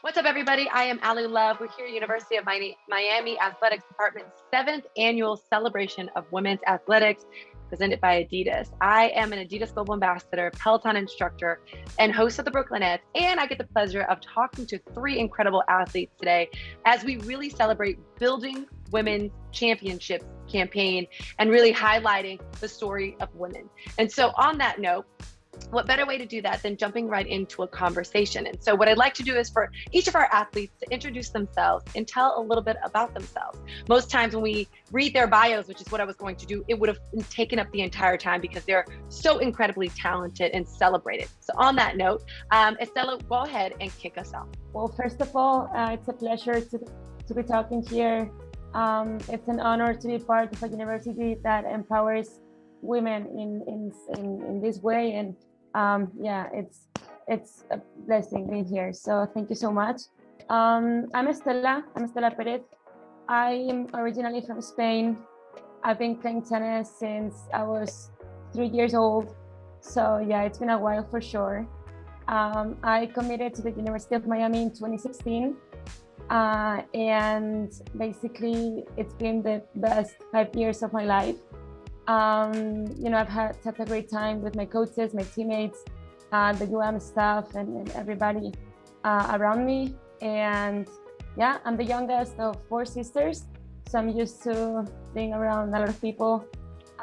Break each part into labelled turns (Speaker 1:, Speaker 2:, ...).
Speaker 1: What's up, everybody? I am Ali Love. We're here at University of Miami Athletics Department's 7th annual celebration of women's athletics presented by Adidas. I am an Adidas Global Ambassador, Peloton instructor, and host of the Brooklynettes, and I get the pleasure of talking to 3 incredible athletes today as we really celebrate building women's championships campaign and really highlighting the story of women. And so on that note, what better way to do that than jumping right into a conversation? And so what I'd like to do is for each of our athletes to introduce themselves and tell a little bit about themselves. Most times when we read their bios, which is what I was going to do, it would have taken up the entire time because they're so incredibly talented and celebrated. So on that note, Estela, go ahead and kick us off.
Speaker 2: Well, first of all, it's a pleasure to be talking here. It's an honor to be part of a university that empowers women in this way, and it's a blessing being here. So thank you so much. I'm Estela Perez. I am originally from Spain. I've been playing tennis since I was 3 years old. So yeah, it's been a while for sure. I committed to the University of Miami in 2016. And basically it's been the best 5 years of my life. I've had such a great time with my coaches, my teammates, the UM staff, and everybody around me. And yeah, I'm the youngest of 4 sisters, so I'm used to being around a lot of people.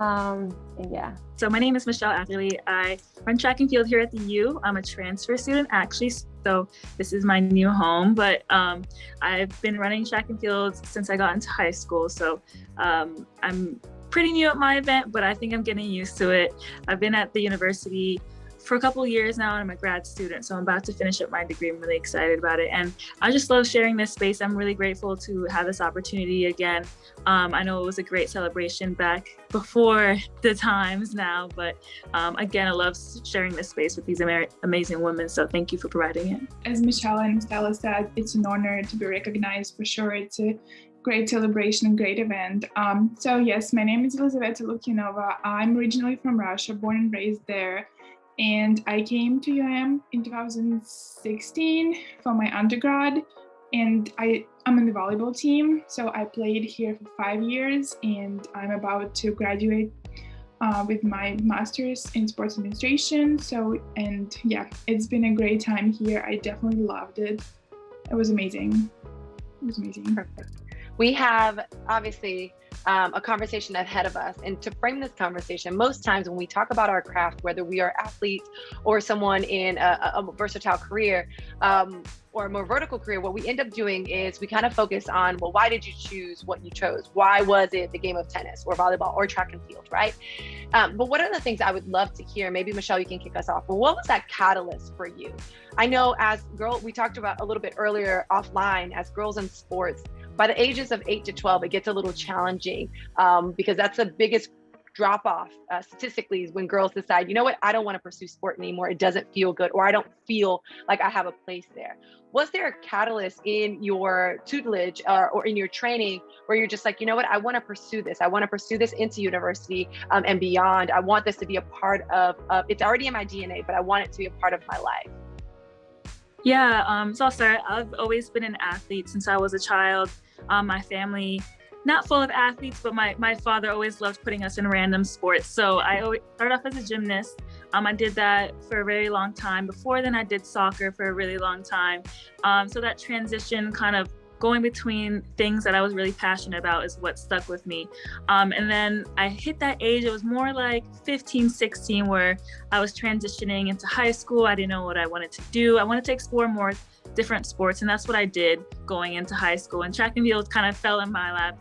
Speaker 2: And yeah.
Speaker 3: So my name is Michelle Atherley. I run track and field here at the U. I'm a transfer student, actually, so this is my new home. But I've been running track and field since I got into high school. So I'm pretty new at my event, but I think I'm getting used to it. I've been at the university for a couple of years now, and I'm a grad student, so I'm about to finish up my degree. I'm really excited about it, and I just love sharing this space. I'm really grateful to have this opportunity again. I know it was a great celebration back before the times now, but again, I love sharing this space with these amazing women, so thank you for providing it.
Speaker 4: As Michelle and Stella said, it's an honor to be recognized for sure. It's a great celebration and great event. So yes, my name is Elizaveta Lukianova. I'm originally from Russia, born and raised there. And I came to UM in 2016 for my undergrad, and I'm on the volleyball team. So I played here for 5 years, and I'm about to graduate with my master's in sports administration. And yeah, it's been a great time here. I definitely loved it. It was amazing.
Speaker 1: Perfect. We have obviously a conversation ahead of us. And to frame this conversation, most times when we talk about our craft, whether we are athletes or someone in a versatile career or a more vertical career, what we end up doing is we kind of focus on, well, why did you choose what you chose? Why was it the game of tennis or volleyball or track and field, right? But one of the things I would love to hear, maybe Michelle, you can kick us off, but what was that catalyst for you? I know as girls, we talked about a little bit earlier offline, as girls in sports, by the ages of 8 to 12, it gets a little challenging because that's the biggest drop off statistically is when girls decide, you know what, I don't want to pursue sport anymore. It doesn't feel good, or I don't feel like I have a place there. Was there a catalyst in your tutelage or in your training where you're just like, you know what, I want to pursue this. I want to pursue this into university and beyond. I want this to be a part of, it's already in my DNA, but I want it to be a part of my life.
Speaker 3: Yeah, so I'll start. I've always been an athlete since I was a child. My family, not full of athletes, but my father always loved putting us in random sports. So I always started off as a gymnast. I did that for a very long time. Before then, I did soccer for a really long time. So that transition kind of going between things that I was really passionate about is what stuck with me. And then I hit that age, it was more like 15, 16, where I was transitioning into high school. I didn't know what I wanted to do. I wanted to explore more different sports, and that's what I did going into high school. And track and field kind of fell in my lap.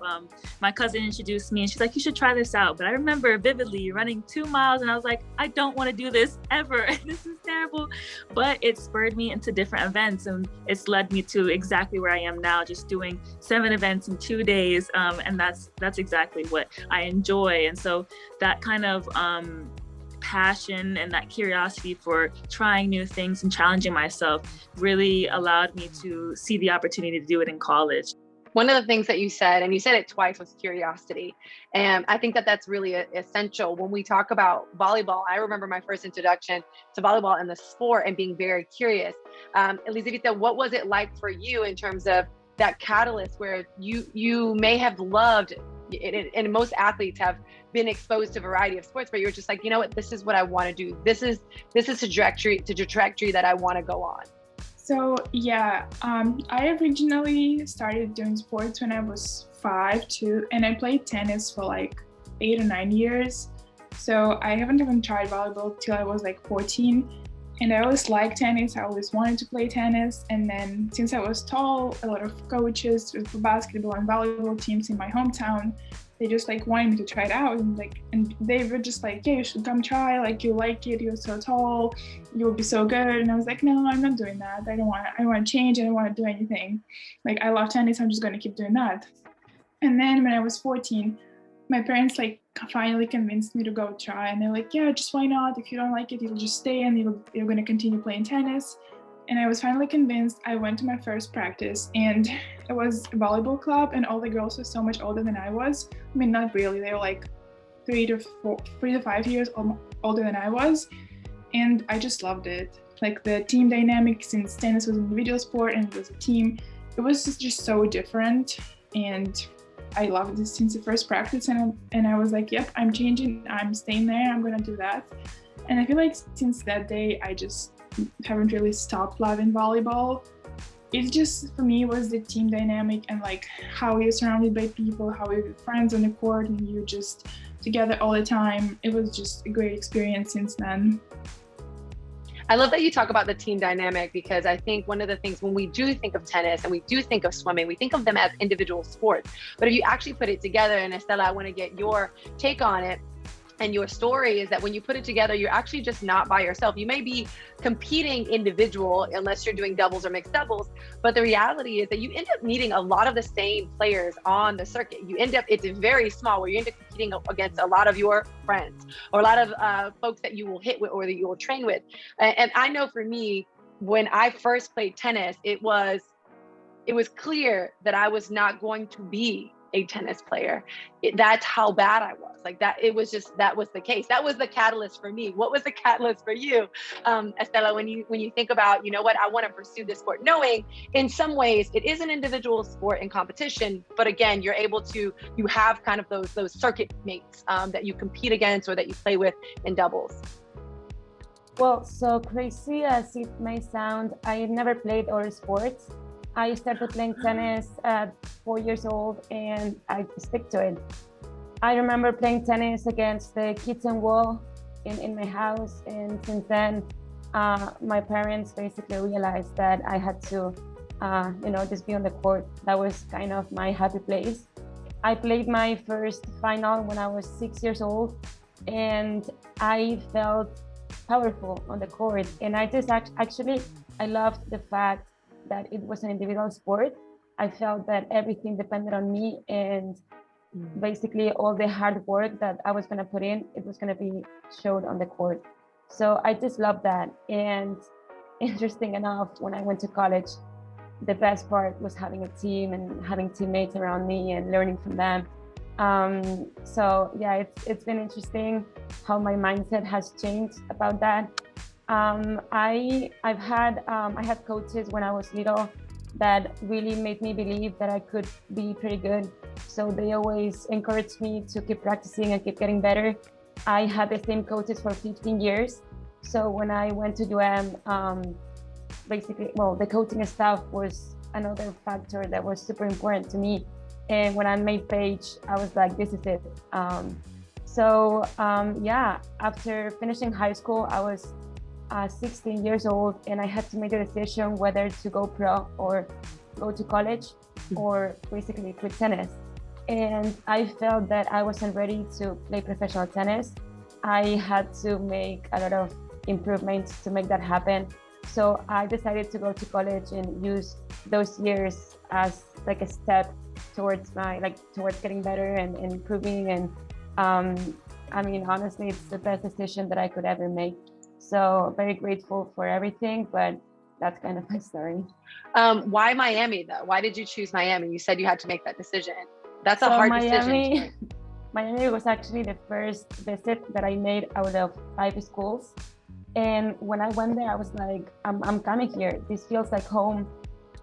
Speaker 3: My cousin introduced me and she's like, you should try this out. But I remember vividly running 2 miles and I was like, I don't want to do this ever. This is terrible. But it spurred me into different events, and it's led me to exactly where I am now, just doing 7 events in 2 days. And that's exactly what I enjoy. And so that kind of passion and that curiosity for trying new things and challenging myself really allowed me to see the opportunity to do it in college.
Speaker 1: One of the things that you said, and you said it twice, was curiosity. And I think that that's really essential when we talk about volleyball. I remember my first introduction to volleyball and the sport and being very curious. Elizaveta, what was it like for you in terms of that catalyst where you may have loved it, and most athletes have been exposed to a variety of sports, but you're just like, you know what, this is what I want to do. This is the trajectory that I want to go on.
Speaker 4: So yeah, I originally started doing sports when I was 5 too, and I played tennis for like 8 or 9 years. So I haven't even tried volleyball till I was like 14. And I always liked tennis. I always wanted to play tennis. And then since I was tall, a lot of coaches for basketball and volleyball teams in my hometown, they just like wanted me to try it out. And they were just like, yeah, you should come try. Like, you like it. You're so tall. You'll be so good. And I was like, no, I'm not doing that. I want to change. I don't want to do anything. Like, I love tennis. I'm just going to keep doing that. And then when I was 14, my parents like finally convinced me to go try, and they're like, yeah, just why not? If you don't like it, you'll just stay and you're going to continue playing tennis. And I was finally convinced. I went to my first practice, and it was a volleyball club, and all the girls were so much older than I was. I mean, not really, they were like 3 to 5 years older than I was. And I just loved it. Like, the team dynamic, since tennis was an individual sport and it was a team, it was just so different. And I loved it since the first practice, and I was like, yep, I'm changing, I'm staying there, I'm gonna do that. And I feel like since that day, I just haven't really stopped loving volleyball. It just, for me, was the team dynamic and like how you're surrounded by people, how you're friends on the court and you're just together all the time. It was just a great experience since then.
Speaker 1: I love that you talk about the team dynamic, because I think one of the things when we do think of tennis and we do think of swimming, we think of them as individual sports. But if you actually put it together, and Estela, I want to get your take on it, and your story is that when you put it together, you're actually just not by yourself. You may be competing individual unless you're doing doubles or mixed doubles, but the reality is that you end up meeting a lot of the same players on the circuit. It's very small, where you end up competing against a lot of your friends or a lot of folks that you will hit with or that you will train with. And I know for me, when I first played tennis, it was clear that I was not going to be a tennis player. That's how bad I was. Like, that, that was the case. That was the catalyst for me. What was the catalyst for you, Estela, when you think about, you know what, I want to pursue this sport, knowing in some ways it is an individual sport in competition, but again, you have kind of those circuit mates that you compete against or that you play with in doubles.
Speaker 2: Well, so crazy as it may sound, I never played other sports. I started playing tennis at 4 years old, and I stick to it. I remember playing tennis against the kitchen wall in my house, and since then, my parents basically realized that I had to, just be on the court. That was kind of my happy place. I played my first final when I was 6 years old, and I felt powerful on the court. And I just I loved the fact that it was an individual sport. I felt that everything depended on me, and basically all the hard work that I was going to put in, it was going to be showed on the court. So I just loved that. And interesting enough, when I went to college, the best part was having a team and having teammates around me and learning from them. So yeah, it's been interesting how my mindset has changed about that. I had coaches when I was little that really made me believe that I could be pretty good. So they always encouraged me to keep practicing and keep getting better. I had the same coaches for 15 years. So when I went to UM, the coaching staff was another factor that was super important to me. And when I made Page, I was like, this is it. After finishing high school, I was 16 years old, and I had to make a decision whether to go pro or go to college or basically quit tennis. And I felt that I wasn't ready to play professional tennis. I had to make a lot of improvements to make that happen. So I decided to go to college and use those years as like a step towards getting better and improving. And honestly, it's the best decision that I could ever make. So very grateful for everything, but that's kind of my story.
Speaker 1: Why Miami though? Why did you choose Miami? You said you had to make that decision. That's a hard decision.
Speaker 2: Miami was actually the first visit that I made out of 5 schools. And when I went there, I was like, I'm coming here. This feels like home.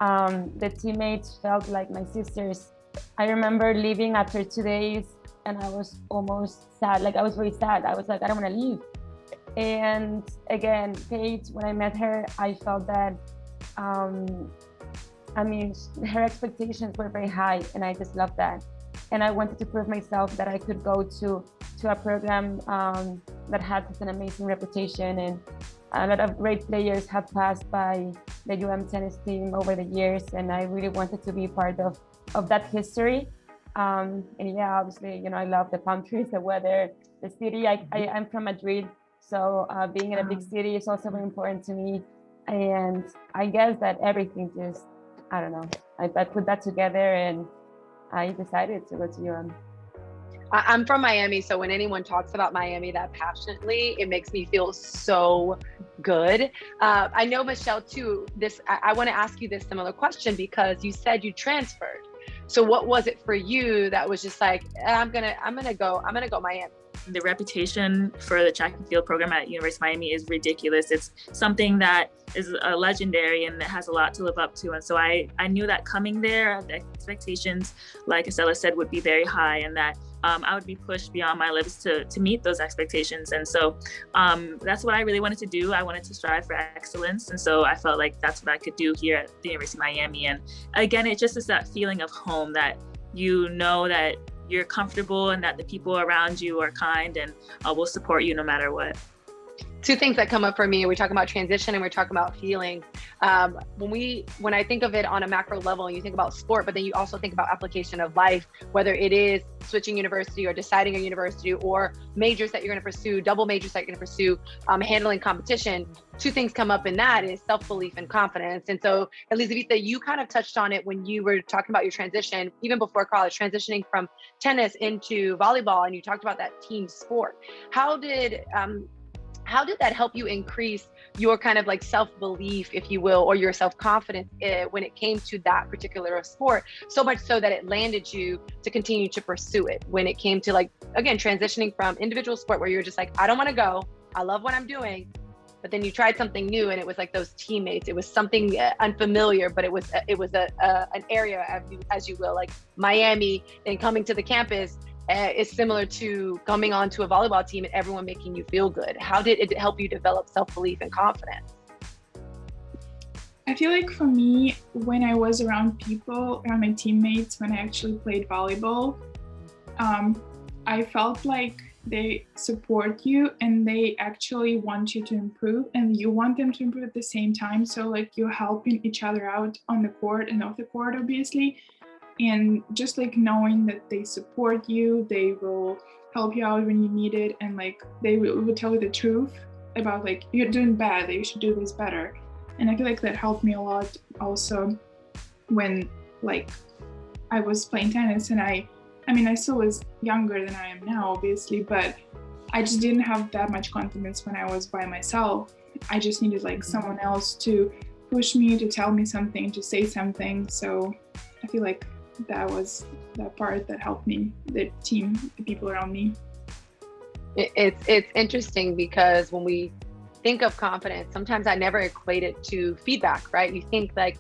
Speaker 2: The teammates felt like my sisters. I remember leaving after 2 days and I was almost sad. Like I was very sad. I was like, I don't want to leave. And again, Paige, when I met her, I felt that, her expectations were very high and I just loved that. And I wanted to prove myself that I could go to a program that had such an amazing reputation, and a lot of great players have passed by the tennis team over the years, and I really wanted to be part of that history. And yeah, obviously, I love the palm trees, the weather, the city. I'm from Madrid, so being in a big city is also very important to me. And I guess that everything just, I don't know, I put that together and I decided to go to
Speaker 1: I'm from Miami, so when anyone talks about Miami that passionately, it makes me feel so good. I know, Michelle, too, I want to ask you this similar question because you said you transferred. So what was it for you that was just like, I'm gonna go Miami?
Speaker 3: The reputation for the track and field program at University of Miami is ridiculous. It's something that is legendary and that has a lot to live up to. And so I knew that coming there, the expectations, like Estela said, would be very high, and that I would be pushed beyond my limits to meet those expectations. And so that's what I really wanted to do. I wanted to strive for excellence. And so I felt like that's what I could do here at the University of Miami. And again, it just is that feeling of home, that you know that you're comfortable and that the people around you are kind and will support you no matter what.
Speaker 1: Two things that come up for me, we're talking about transition and we're talking about feeling. When I think of it on a macro level, and you think about sport, but then you also think about application of life, whether it is switching university or deciding a university or majors that you're going to pursue, double majors that you're going to pursue, handling competition. Two things come up in that is self-belief and confidence. And so, Elizaveta, you kind of touched on it when you were talking about your transition, even before college, transitioning from tennis into volleyball, and you talked about that team sport. How did that help you increase your kind of like self-belief, if you will, or your self-confidence when it came to that particular sport, so much so that it landed you to continue to pursue it when it came to, like, again, transitioning from individual sport where you're just like, I don't want to go, I love what I'm doing, but then you tried something new and it was like those teammates, it was something unfamiliar, but it was an area, as you will, like Miami, and coming to the campus is similar to coming onto a volleyball team and everyone making you feel good. How did it help you develop self-belief and confidence?
Speaker 4: I feel like for me, when I was around people, around my teammates, when I actually played volleyball, I felt like they support you and they actually want you to improve and you want them to improve at the same time. So like you're helping each other out on the court and off the court, obviously. And just like knowing that they support you, they will help you out when you need it, and like they will tell you the truth about like, you're doing bad, that you should do this better. And I feel like that helped me a lot also when like I was playing tennis, and I still was younger than I am now, obviously, but I just didn't have that much confidence when I was by myself. I just needed like someone else to push me, to tell me something, to say something. So I feel like that was that part that helped me, the team, the people around me.
Speaker 1: It's interesting because when we think of confidence, sometimes I never equate it to feedback, right? You think like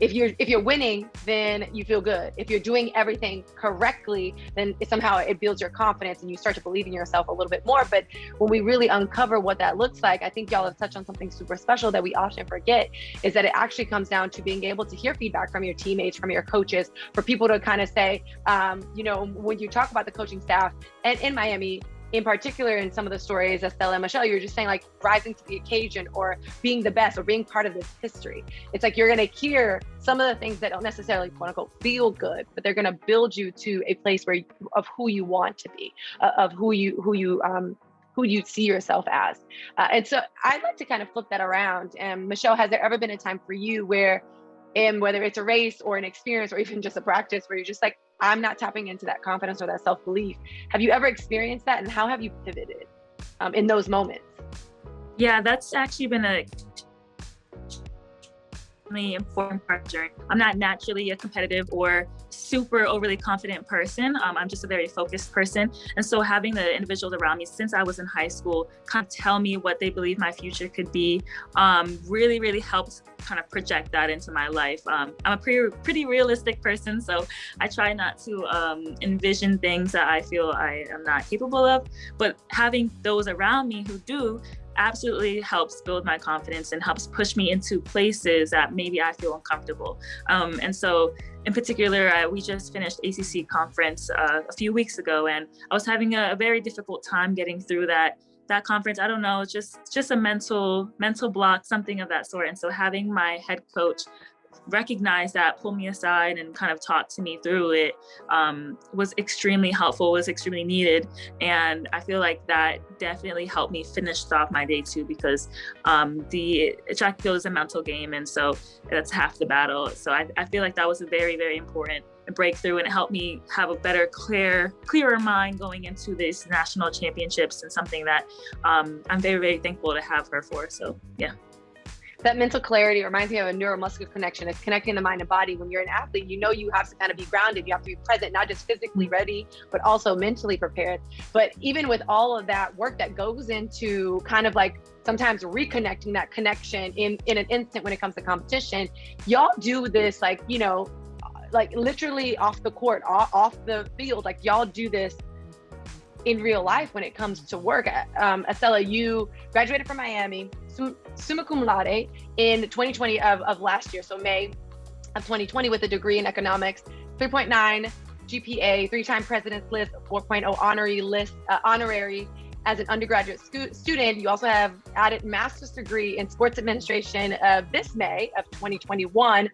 Speaker 1: if you're winning, then you feel good. If you're doing everything correctly, then somehow it builds your confidence and you start to believe in yourself a little bit more. But when we really uncover what that looks like, I think y'all have touched on something super special that we often forget, is that it actually comes down to being able to hear feedback from your teammates, from your coaches, for people to kind of say, when you talk about the coaching staff, and in Miami, in particular, in some of the stories, Estela and Michelle, you're just saying like rising to the occasion or being the best or being part of this history. It's like you're going to hear some of the things that don't necessarily, quote unquote, feel good, but they're going to build you to a place of who you want to be, of who you see yourself as. And so I'd like to kind of flip that around. And Michelle, has there ever been a time for you where, whether it's a race or an experience or even just a practice, where you're just like, I'm not tapping into that confidence or that self-belief? Have you ever experienced that, and how have you pivoted in those moments?
Speaker 3: Yeah, that's actually been a important part of the journey. I'm not naturally a competitive or super overly confident person. I'm just a very focused person. And so having the individuals around me since I was in high school kind of tell me what they believe my future could be really, really helps kind of project that into my life. I'm a pretty realistic person, so I try not to envision things that I feel I am not capable of, but having those around me who do absolutely helps build my confidence and helps push me into places that maybe I feel uncomfortable. And so in particular, we just finished ACC conference a few weeks ago, and I was having a very difficult time getting through that conference. I don't know, just a mental block, something of that sort. And so having my head coach recognize that, pull me aside and kind of talk to me through it was extremely helpful, was extremely needed. And I feel like that definitely helped me finish off my day too, because the track and field is a mental game. And so that's half the battle. So I feel like that was a very, very important breakthrough, and it helped me have a better, clearer mind going into these national championships, and something that I'm very, very thankful to have her for. So yeah.
Speaker 1: That mental clarity reminds me of a neuromuscular connection. It's connecting the mind and body. When you're an athlete, you know you have to kind of be grounded. You have to be present, not just physically ready, but also mentally prepared. But even with all of that work that goes into kind of like sometimes reconnecting that connection in an instant when it comes to competition, y'all do this like, you know, like literally off the court, off the field, like y'all do this in real life when it comes to work. Estela, you graduated from Miami, summa cum laude in 2020 of last year, so May of 2020, with a degree in economics, 3.9 GPA, 3-time President's List, 4.0 honorary as an undergraduate student. You also have added master's degree in sports administration this May of 2021,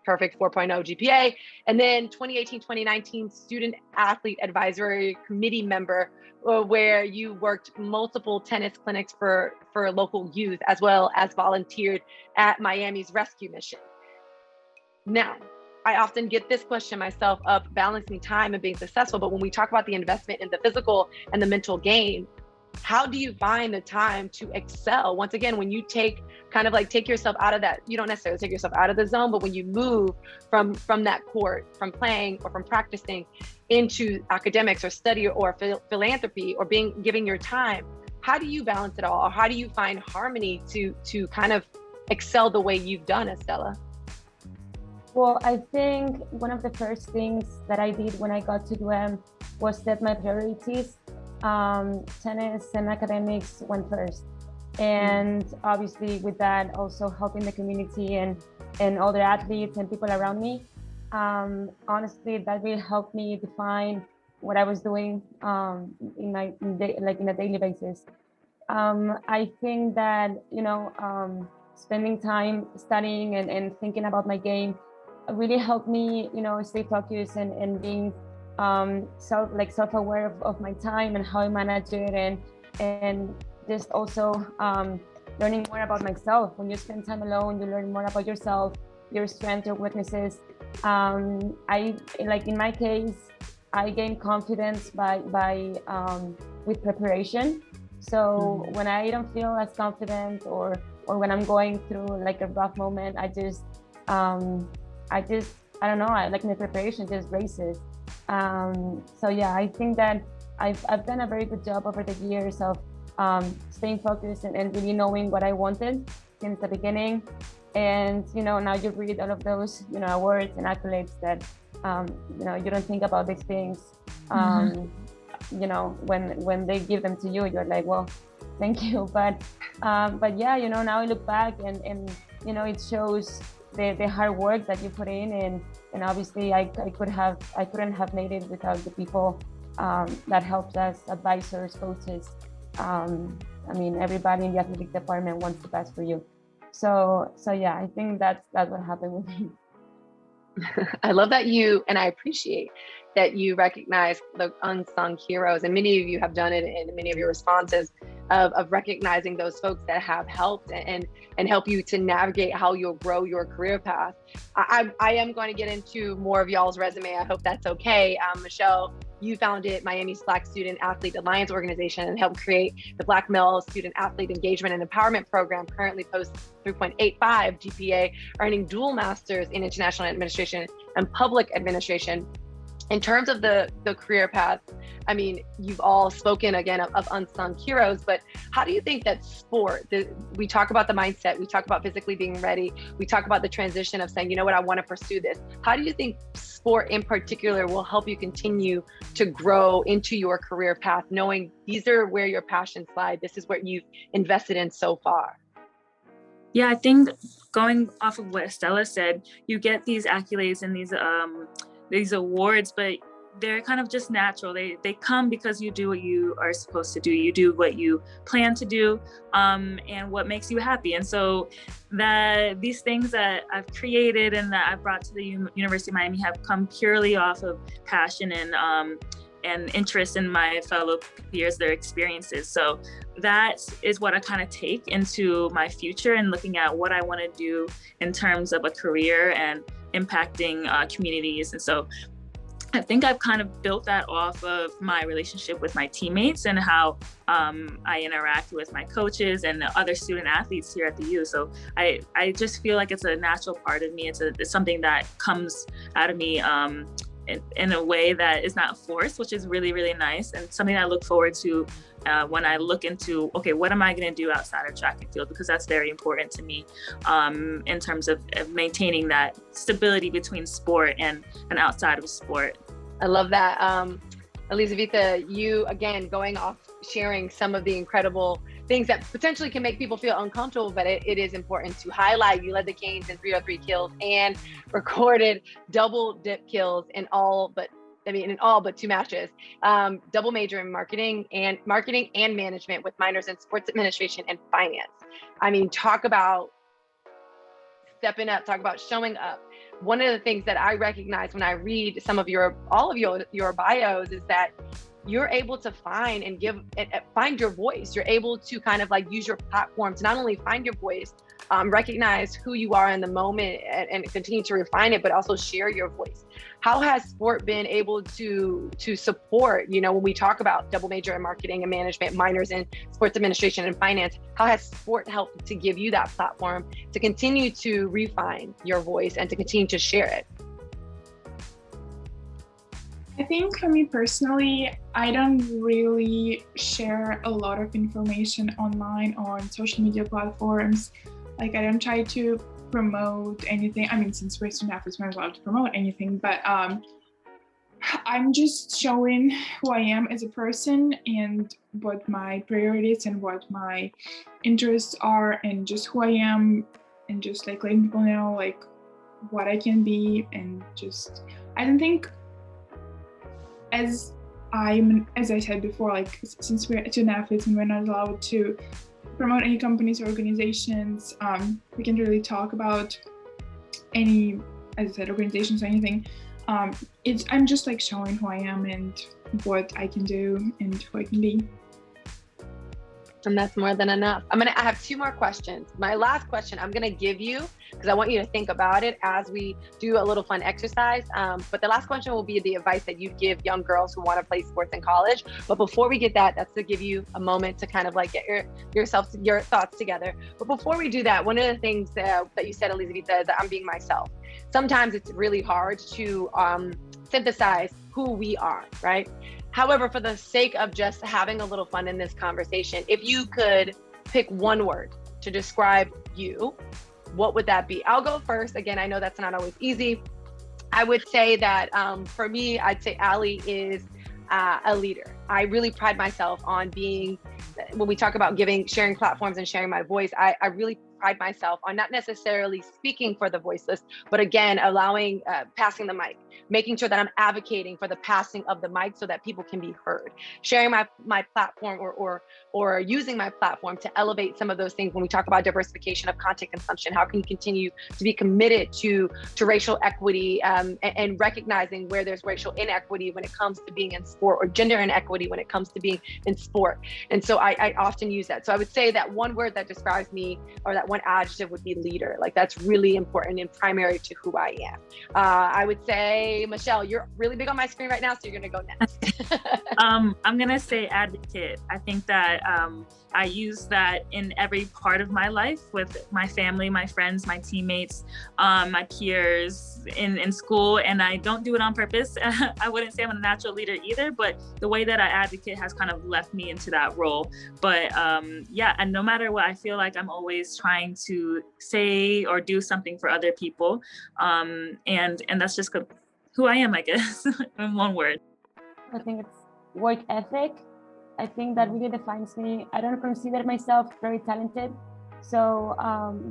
Speaker 1: perfect 4.0 GPA. And then 2018-2019 student athlete advisory committee member, where you worked multiple tennis clinics for local youth, as well as volunteered at Miami's rescue mission. Now, I often get this question myself of balancing time and being successful, but when we talk about the investment in the physical and the mental game, how do you find the time to excel? Once again, when you take yourself out of that, you don't necessarily take yourself out of the zone, but when you move from that court, from playing or from practicing into academics or study or philanthropy or giving your time, how do you balance it all? Or how do you find harmony to kind of excel the way you've done, Estela?
Speaker 2: Well, I think one of the first things that I did when I got to UM was set my priorities. Tennis and academics went first. And obviously with that, also helping the community and other athletes and people around me. Honestly, that really helped me define what I was doing in a daily basis. I think that, spending time studying and thinking about my game really helped me, stay focused and being self-aware of my time and how I manage it, and just also learning more about myself. When you spend time alone, you learn more about yourself, your strengths, your weaknesses. In my case, I gain confidence with preparation. So when I don't feel as confident or when I'm going through like a rough moment, I don't know, my preparation just races. So yeah, I think that I've done a very good job over the years of staying focused and really knowing what I wanted since the beginning. And now you read all of those awards and accolades that you don't think about these things. When they give them to you, you're like, well, thank you. But yeah, now I look back and it shows the hard work that you put in, and obviously I couldn't have made it without the people that helped us, advisors, coaches. Everybody in the athletic department wants the best for you. So yeah, I think that's what happened with me.
Speaker 1: I love that and I appreciate that you recognize the unsung heroes, and many of you have done it in many of your responses of recognizing those folks that have helped and help you to navigate how you'll grow your career path. I am going to get into more of y'all's resume. I hope that's okay. Michelle, you founded Miami's Black Student Athlete Alliance organization and helped create the Black Male Student Athlete Engagement and Empowerment Program, currently posts 3.85 GPA, earning dual masters in international administration and public administration. In terms of the career path, I mean, you've all spoken again of unsung heroes, but how do you think that sport, we talk about the mindset, we talk about physically being ready, we talk about the transition of saying, you know what, I want to pursue this. How do you think sport in particular will help you continue to grow into your career path, knowing these are where your passions lie, this is what you've invested in so far?
Speaker 3: Yeah, I think going off of what Estela said, you get these accolades and these awards, but they're kind of just natural. They come because you do what you are supposed to do. You do what you plan to do, and what makes you happy. And so these things that I've created and that I've brought to the University of Miami have come purely off of passion and interest in my fellow peers, their experiences. So that is what I kind of take into my future and looking at what I want to do in terms of a career and impacting communities. And so I think I've kind of built that off of my relationship with my teammates and how I interact with my coaches and the other student athletes here at the U. So I just feel like it's a natural part of me. It's something that comes out of me in a way that is not forced, which is really, really nice, and something I look forward to when I look into, okay, what am I going to do outside of track and field? Because that's very important to me in terms of maintaining that stability between sport and outside of sport.
Speaker 1: I love that. Elizaveta, you, again, going off sharing some of the incredible things that potentially can make people feel uncomfortable, but it is important to highlight. You led the Canes in 303 kills and recorded double dip kills in all but 2 matches. Double major in marketing and management with minors in sports administration and finance. I mean, talk about stepping up, talk about showing up. One of the things that I recognize when I read all of your bios is that you're able to find your voice. You're able to kind of like use your platform to not only find your voice, recognize who you are in the moment and continue to refine it, but also share your voice. How has sport been able to support, when we talk about double major in marketing and management, minors in sports administration and finance, how has sport helped to give you that platform to continue to refine your voice and to continue to share it?
Speaker 4: I think for me personally, I don't really share a lot of information online on social media platforms. Like, I don't try to promote anything. I mean, since we're student athletes, we're not allowed to promote anything, but I'm just showing who I am as a person and what my priorities and what my interests are and just who I am, and just like letting people know like what I can be. And just, I don't think, as I said before, like, since we're student athletes and we're not allowed to promote any companies or organizations, we can't really talk about any, as I said, organizations or anything. I'm just like showing who I am and what I can do and who I can be.
Speaker 1: And that's more than enough. I have 2 more questions. My last question I'm gonna give you, because I want you to think about it as we do a little fun exercise. But the last question will be the advice that you give young girls who want to play sports in college. But before we get that, that's to give you a moment to kind of like get your thoughts together. But before we do that, one of the things that you said, Elizaveta, is that I'm being myself. Sometimes it's really hard to synthesize who we are, right? However, for the sake of just having a little fun in this conversation, if you could pick one word to describe you, what would that be? I'll go first. Again, I know that's not always easy. I would say that for me, I'd say Ali is a leader. I really pride myself on being, when we talk about sharing platforms and sharing my voice, I really pride myself on not necessarily speaking for the voiceless, but again, allowing, passing the mic, making sure that I'm advocating for the passing of the mic so that people can be heard, sharing my platform or using my platform to elevate some of those things. When we talk about diversification of content consumption, how can you continue to be committed to racial equity and recognizing where there's racial inequity when it comes to being in sport, or gender inequity when it comes to being in sport. And so I often use that. So I would say that one word that describes me, or that one adjective would be leader. Like that's really important and primary to who I am. I would say, Michelle, you're really big on my screen right now, so you're gonna go next.
Speaker 3: I'm gonna say advocate. I think that I use that in every part of my life with my family, my friends, my teammates, my peers in school, and I don't do it on purpose. I wouldn't say I'm a natural leader either, but the way that I advocate has kind of left me into that role. But yeah, and no matter what, I feel like I'm always trying to say or do something for other people, and that's just who I am, I guess, in one word.
Speaker 2: I think it's work ethic. I think that really defines me. I don't consider myself very talented. So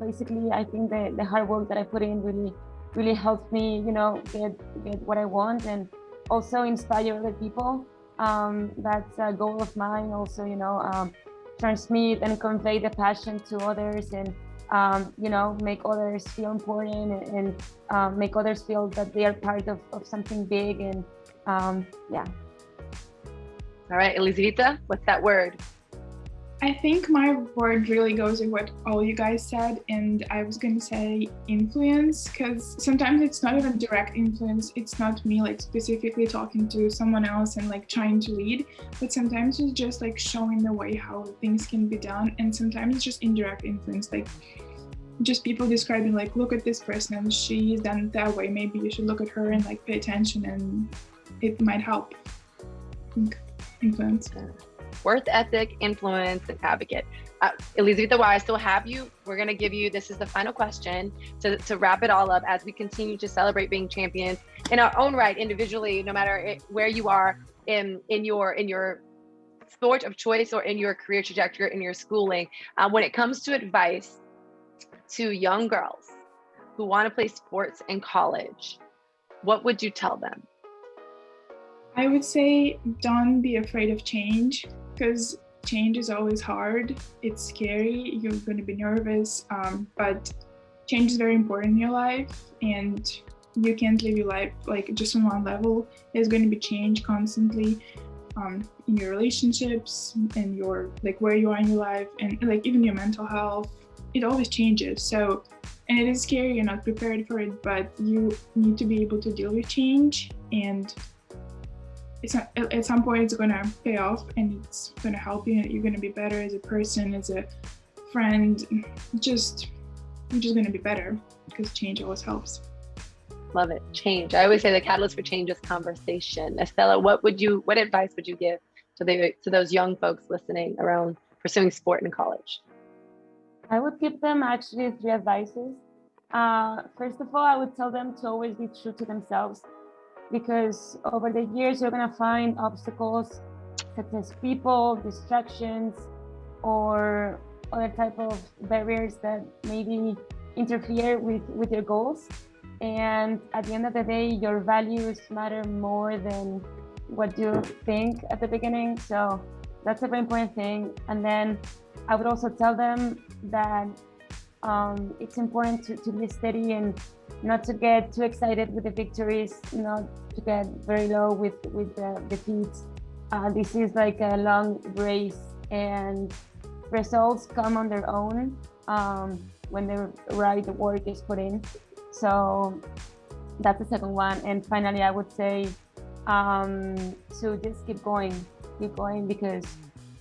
Speaker 2: basically, I think the hard work that I put in really helps me, you know, get what I want and also inspire other people. That's a goal of mine. Also, you know, transmit and convey the passion to others and, you know, make others feel important and make others feel that they are part of something big. And yeah.
Speaker 1: All right, Elizaveta, what's that word?
Speaker 4: I think my word really goes with what all you guys said, and I was going to say influence, because sometimes it's not even direct influence. It's not me like specifically talking to someone else and like trying to lead, but sometimes it's just like showing the way how things can be done, and sometimes it's just indirect influence, like just people describing like, look at this person and she's done it that way, maybe you should look at her and like pay attention, and it might help. Influence.
Speaker 1: Worth ethic, influence, and advocate. Elizaveta, while I still have you, we're going to give you, this is the final question to wrap it all up as we continue to celebrate being champions in our own right, individually, no matter where you are in your sport of choice or in your career trajectory, in your schooling. When it comes to advice to young girls who want to play sports in college, what would you tell them?
Speaker 4: I would say don't be afraid of change, because change is always hard. It's scary. You're going to be nervous, but change is very important in your life, and you can't live your life like just on one level. There's going to be change constantly in your relationships and your like where you are in your life, and like even your mental health. It always changes. So, and it is scary. You're not prepared for it, but you need to be able to deal with change, and it's not, at some point it's going to pay off and it's going to help you. You're going to be better as a person, as a friend. You're just going to be better, because change always helps.
Speaker 1: Love it. Change. I always say the catalyst for change is conversation. Estela, what advice would you give to those young folks listening around pursuing sport in college?
Speaker 2: I would give them actually 3 advices. First of all, I would tell them to always be true to themselves, because over the years, you're gonna find obstacles such as people, distractions, or other type of barriers that maybe interfere with your goals. And at the end of the day, your values matter more than what you think at the beginning. So that's a very important thing. And then I would also tell them that it's important to be steady and not to get too excited with the victories, not to get very low with the defeats. This is like a long race, and results come on their own when the right work is put in. So that's the second one. And finally, I would say to just keep going, because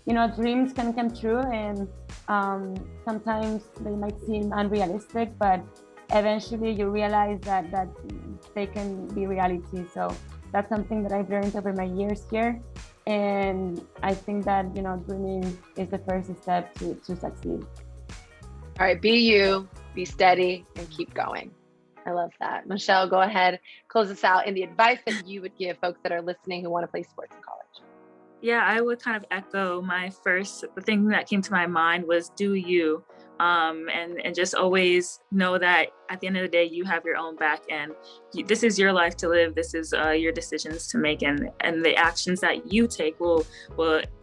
Speaker 2: you know, dreams can come true, and sometimes they might seem unrealistic, but eventually you realize that they can be reality. So that's something that I've learned over my years here, and I think that, you know, dreaming is the first step to succeed.
Speaker 1: All right, be you, be steady, and keep going. I love that. Michelle, go ahead, close us out in the advice that you would give folks that are listening who want to play sports in college.
Speaker 3: Yeah, I would kind of echo the thing that came to my mind was do you, and just always know that at the end of the day, you have your own back, and this is your life to live. This is your decisions to make, and the actions that you take will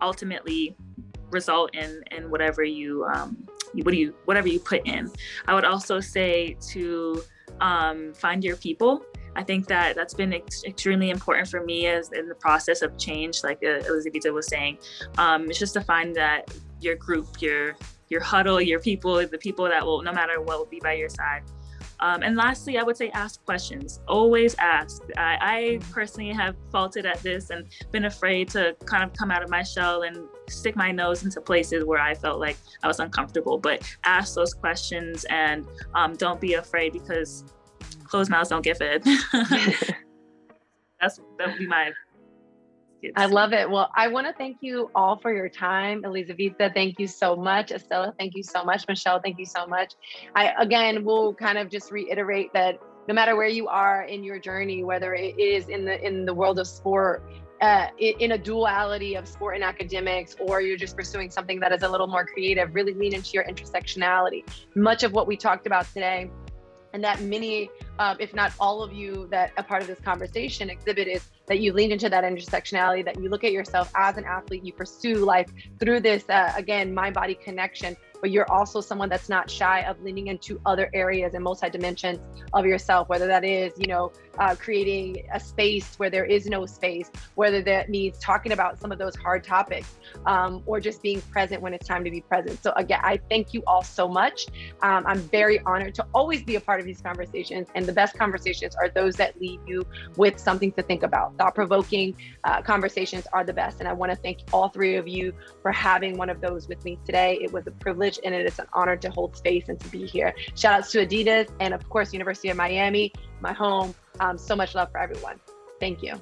Speaker 3: ultimately result in whatever you whatever you put in. I would also say to find your people. I think that that's been extremely important for me as in the process of change, like Elizaveta was saying. It's just to find that your group, your your huddle, your people, the people that will, no matter what, will be by your side. And lastly, I would say ask questions. Always ask. I personally have faltered at this and been afraid to kind of come out of my shell and stick my nose into places where I felt like I was uncomfortable. But ask those questions and don't be afraid, because closed mouths don't get fed. That would be my.
Speaker 1: I love it. Well, I want to thank you all for your time. Elizaveta, thank you so much. Estela, thank you so much. Michelle, thank you so much. Again, will kind of just reiterate that no matter where you are in your journey, whether it is in the world of sport, in a duality of sport and academics, or you're just pursuing something that is a little more creative, really lean into your intersectionality. Much of what we talked about today, and that many, if not all of you that are part of this conversation exhibit, is that you lean into that intersectionality, that you look at yourself as an athlete, you pursue life through this, again, mind-body connection, but you're also someone that's not shy of leaning into other areas and multi-dimensions of yourself, whether that is, creating a space where there is no space, whether that means talking about some of those hard topics, or just being present when it's time to be present. So again, I thank you all so much. I'm very honored to always be a part of these conversations, and the best conversations are those that leave you with something to think about. Thought-provoking conversations are the best. And I want to thank all three of you for having one of those with me today. It was a privilege and it is an honor to hold space and to be here. Shout outs to Adidas and of course, University of Miami, my home. So much love for everyone. Thank you.